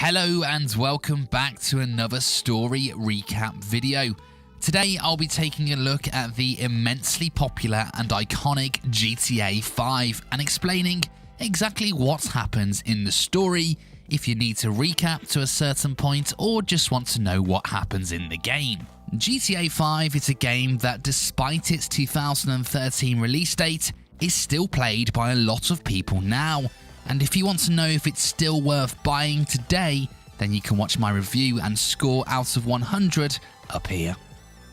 Hello and welcome back to another story recap video. Today I'll be taking a look at the immensely popular and iconic GTA 5 and explaining exactly what happens in the story if you need to recap to a certain point or just want to know what happens in the game. GTA 5 is a game that, despite its 2013 release date, is still played by a lot of people now. And if you want to know if it's still worth buying today, then you can watch my review and score out of 100 up here.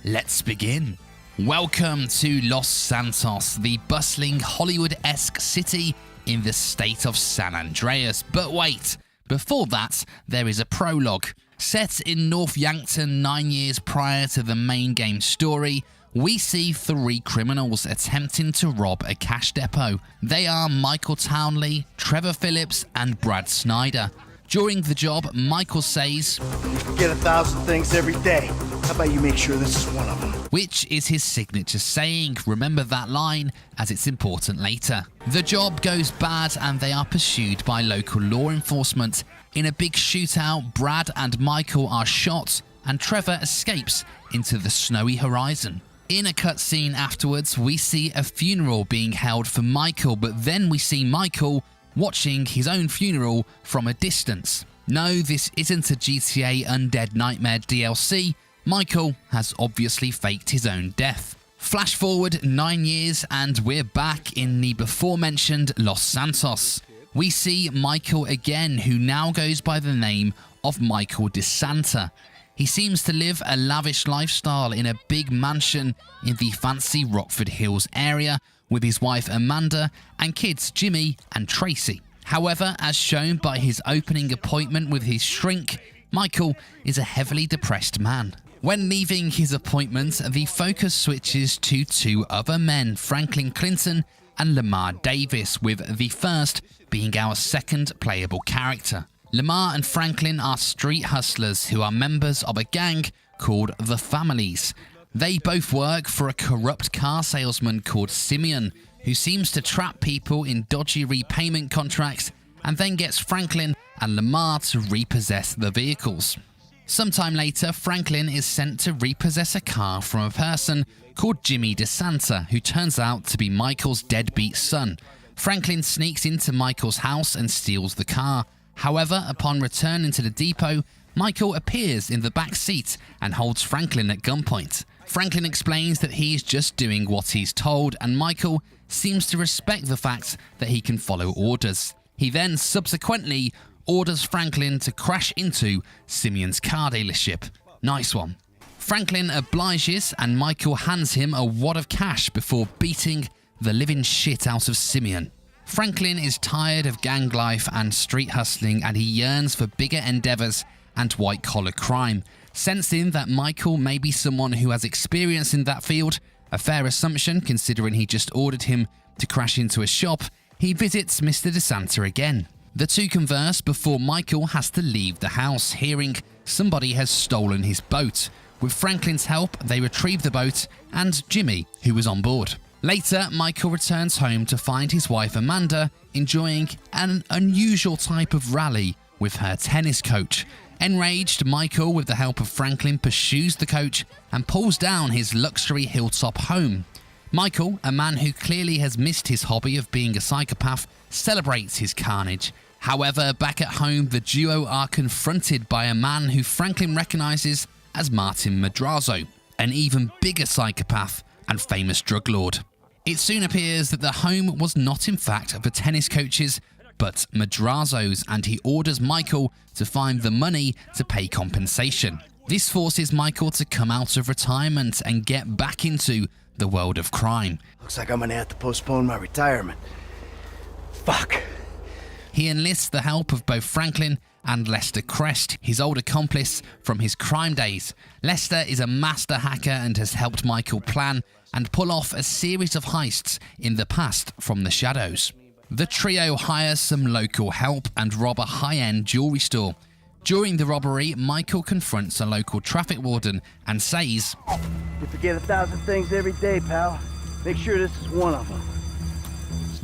Let's begin. Welcome to Los Santos, the bustling Hollywood-esque city in the state of San Andreas. But wait, before that, there is a prologue. Set in North Yankton 9 years prior to the main game story, we see three criminals attempting to rob a cash depot. They are Michael Townley, Trevor Phillips, and Brad Snyder. During the job, Michael says, "You forget 1,000 things every day. How about you make sure this is one of them?" Which is his signature saying. Remember that line, as it's important later. The job goes bad and they are pursued by local law enforcement. In a big shootout, Brad and Michael are shot and Trevor escapes into the snowy horizon. In a cutscene afterwards, we see a funeral being held for Michael, but then we see Michael watching his own funeral from a distance. No, this isn't a GTA Undead Nightmare DLC. Michael has obviously faked his own death. Flash forward 9 years and we're back in the before-mentioned Los Santos. We see Michael again, who now goes by the name of Michael DeSanta. He seems to live a lavish lifestyle in a big mansion in the fancy Rockford Hills area with his wife Amanda and kids Jimmy and Tracy. However, as shown by his opening appointment with his shrink, Michael is a heavily depressed man. When leaving his appointment, the focus switches to two other men, Franklin Clinton and Lamar Davis, with the first being our second playable character. Lamar and Franklin are street hustlers who are members of a gang called the Families. They both work for a corrupt car salesman called Simeon, who seems to trap people in dodgy repayment contracts and then gets Franklin and Lamar to repossess the vehicles. Sometime later, Franklin is sent to repossess a car from a person called Jimmy DeSanta, who turns out to be Michael's deadbeat son. Franklin sneaks into Michael's house and steals the car. However, upon returning to the depot, Michael appears in the back seat and holds Franklin at gunpoint. Franklin explains that he's just doing what he's told, and Michael seems to respect the fact that he can follow orders. He then subsequently orders Franklin to crash into Simeon's car dealership. Nice one. Franklin obliges and Michael hands him a wad of cash before beating the living shit out of Simeon. Franklin is tired of gang life and street hustling and he yearns for bigger endeavors and white-collar crime. Sensing that Michael may be someone who has experience in that field, a fair assumption considering he just ordered him to crash into a shop, he visits Mr. DeSanta again. The two converse before Michael has to leave the house, hearing somebody has stolen his boat. With Franklin's help, they retrieve the boat and Jimmy, who was on board. Later, Michael returns home to find his wife Amanda enjoying an unusual type of rally with her tennis coach. Enraged, Michael, with the help of Franklin, pursues the coach and pulls down his luxury hilltop home. Michael, a man who clearly has missed his hobby of being a psychopath, celebrates his carnage. However, back at home, the duo are confronted by a man who Franklin recognizes as Martin Madrazo, an even bigger psychopath and famous drug lord. It soon appears that the home was not in fact the tennis coach's, but Madrazo's, and he orders Michael to find the money to pay compensation. This forces Michael to come out of retirement and get back into the world of crime. Looks like I'm gonna have to postpone my retirement. Fuck. He enlists the help of both Franklin and Lester Crest, his old accomplice from his crime days. Lester is a master hacker and has helped Michael plan and pull off a series of heists in the past from the shadows. The trio hires some local help and rob a high-end jewelry store. During the robbery, Michael confronts a local traffic warden and says, "You forget 1,000 things every day, pal. Make sure this is one of them."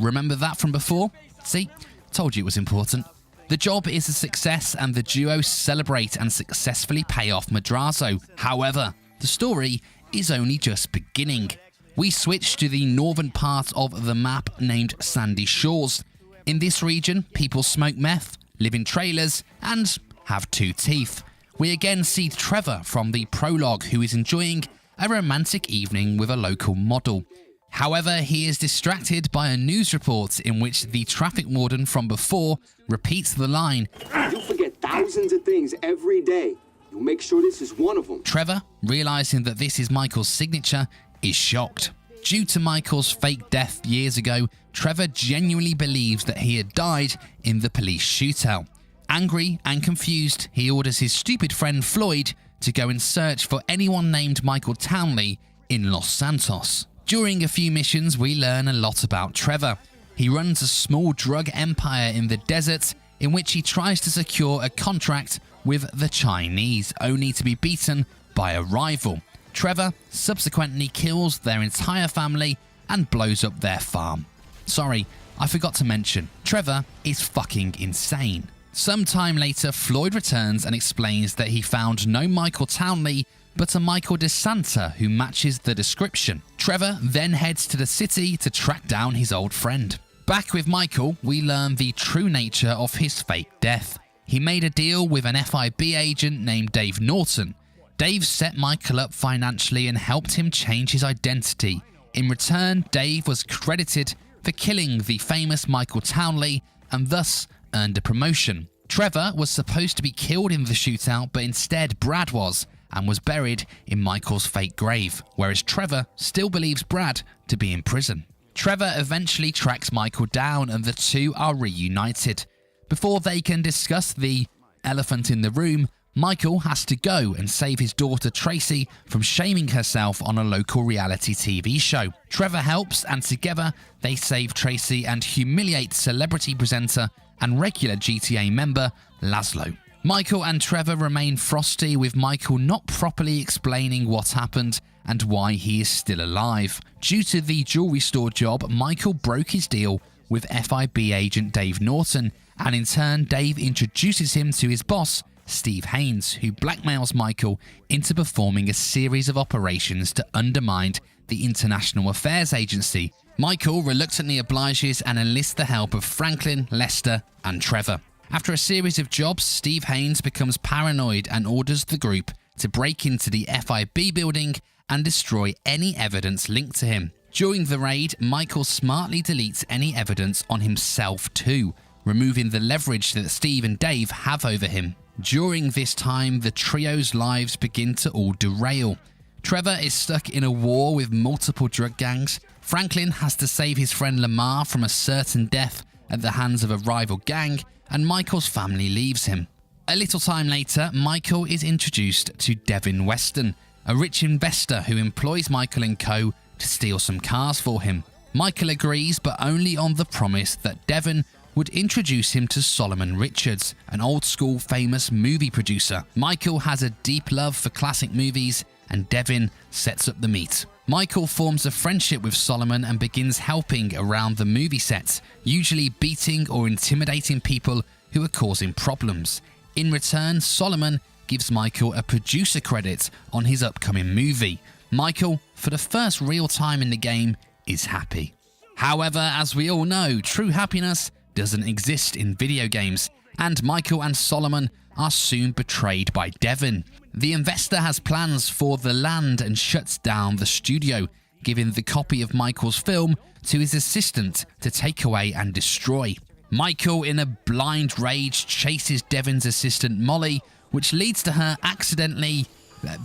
Remember that from before? See? Told you it was important. The job is a success and the duo celebrate and successfully pay off Madrazo. However, the story is only just beginning. We switch to the northern part of the map named Sandy Shores. In this region, people smoke meth, live in trailers, and have 2 teeth. We again see Trevor from the prologue, who is enjoying a romantic evening with a local model. However, he is distracted by a news report in which the traffic warden from before repeats the line, "You forget thousands of things every day. You'll make sure this is one of them." Trevor, realizing that this is Michael's signature, is shocked. Due to Michael's fake death years ago, Trevor genuinely believes that he had died in the police shootout. Angry and confused, he orders his stupid friend Floyd to go and search for anyone named Michael Townley in Los Santos. During a few missions, we learn a lot about Trevor. He runs a small drug empire in the desert in which he tries to secure a contract with the Chinese, only to be beaten by a rival. Trevor subsequently kills their entire family and blows up their farm. Sorry, I forgot to mention, Trevor is fucking insane. Sometime later, Floyd returns and explains that he found no Michael Townley, but a Michael DeSanta who matches the description. Trevor then heads to the city to track down his old friend. Back with Michael, we learn the true nature of his fake death. He made a deal with an FIB agent named Dave Norton. Dave set Michael up financially and helped him change his identity. In return, Dave was credited for killing the famous Michael Townley and thus earned a promotion. Trevor was supposed to be killed in the shootout, but instead Brad was, and was buried in Michael's fake grave, whereas Trevor still believes Brad to be in prison. Trevor eventually tracks Michael down and the two are reunited. Before they can discuss the elephant in the room, Michael has to go and save his daughter Tracy from shaming herself on a local reality TV show. Trevor helps, and together they save Tracy and humiliate celebrity presenter and regular GTA member Laszlo. Michael and Trevor remain frosty, with Michael not properly explaining what happened and why he is still alive. Due to the jewelry store job, Michael broke his deal with FIB agent Dave Norton, and in turn Dave introduces him to his boss, Steve Haynes, who blackmails Michael into performing a series of operations to undermine the International Affairs Agency. Michael reluctantly obliges and enlists the help of Franklin, Lester, and Trevor. After a series of jobs, Steve Haynes becomes paranoid and orders the group to break into the FIB building and destroy any evidence linked to him. During the raid, Michael smartly deletes any evidence on himself too, removing the leverage that Steve and Dave have over him. During this time, the trio's lives begin to all derail. Trevor is stuck in a war with multiple drug gangs. Franklin has to save his friend Lamar from a certain death at the hands of a rival gang, and Michael's family leaves him. A little time later, Michael is introduced to Devin Weston, a rich investor who employs Michael and co. to steal some cars for him. Michael agrees, but only on the promise that Devin would introduce him to Solomon Richards, an old-school famous movie producer. Michael has a deep love for classic movies, and Devin sets up the meet. Michael forms a friendship with Solomon and begins helping around the movie set, usually beating or intimidating people who are causing problems. In return, Solomon gives Michael a producer credit on his upcoming movie. Michael, for the first real time in the game, is happy. However, as we all know, true happiness doesn't exist in video games, and Michael and Solomon are soon betrayed by Devin. The investor has plans for the land and shuts down the studio, giving the copy of Michael's film to his assistant to take away and destroy. Michael, in a blind rage, chases Devin's assistant Molly, which leads to her accidentally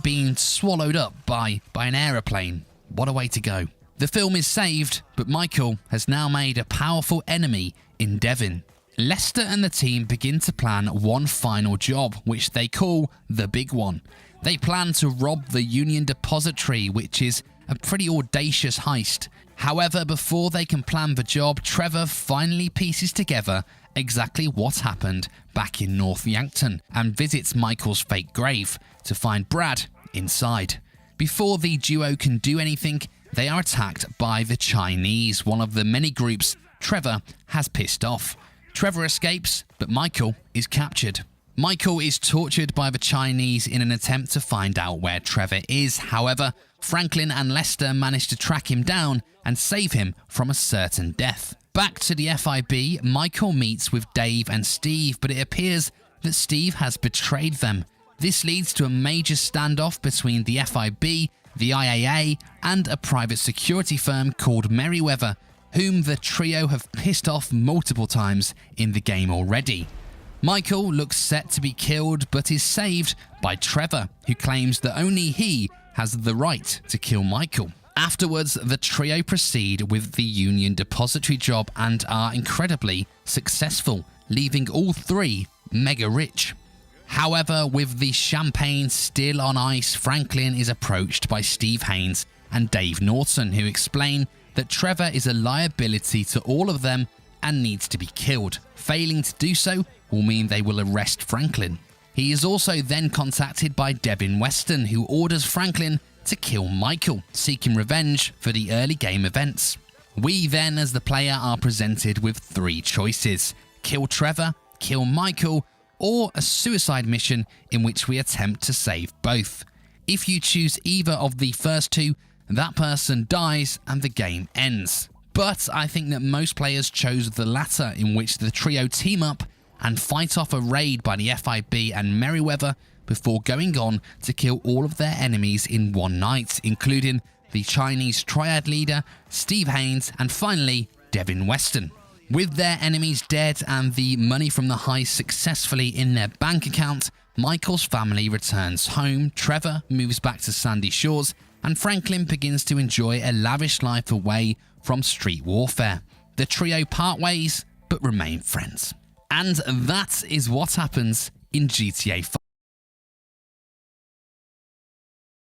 being swallowed up by an aeroplane. What a way to go. The film is saved, but Michael has now made a powerful enemy in Devin. Lester and the team begin to plan one final job, which they call the Big One. They plan to rob the Union Depository, which is a pretty audacious heist. However, before they can plan the job, Trevor finally pieces together exactly what happened back in North Yankton and visits Michael's fake grave to find Brad inside. Before the duo can do anything, they are attacked by the Chinese, one of the many groups Trevor has pissed off. Trevor escapes, but Michael is captured. Michael is tortured by the Chinese in an attempt to find out where Trevor is. However, Franklin and Lester manage to track him down and save him from a certain death. Back to the FIB, Michael meets with Dave and Steve, but it appears that Steve has betrayed them. This leads to a major standoff between the FIB, the IAA, and a private security firm called Merryweather, whom the trio have pissed off multiple times in the game already. Michael looks set to be killed, but is saved by Trevor, who claims that only he has the right to kill Michael. Afterwards, the trio proceed with the Union Depository job and are incredibly successful, leaving all three mega rich. However, with the champagne still on ice, Franklin is approached by Steve Haynes and Dave Norton, who explain that Trevor is a liability to all of them and needs to be killed. Failing to do so will mean they will arrest Franklin. He is also then contacted by Devin Weston, who orders Franklin to kill Michael, seeking revenge for the early game events. We then, as the player, are presented with three choices: kill Trevor, kill Michael, or a suicide mission in which we attempt to save both. If you choose either of the first two, that person dies and the game ends. But I think that most players chose the latter, in which the trio team up and fight off a raid by the FIB and Merryweather before going on to kill all of their enemies in one night, including the Chinese triad leader, Steve Haynes, and finally, Devin Weston. With their enemies dead and the money from the heist successfully in their bank account, Michael's family returns home, Trevor moves back to Sandy Shores, and Franklin begins to enjoy a lavish life away from street warfare. The trio part ways, but remain friends. And that is what happens in GTA 5.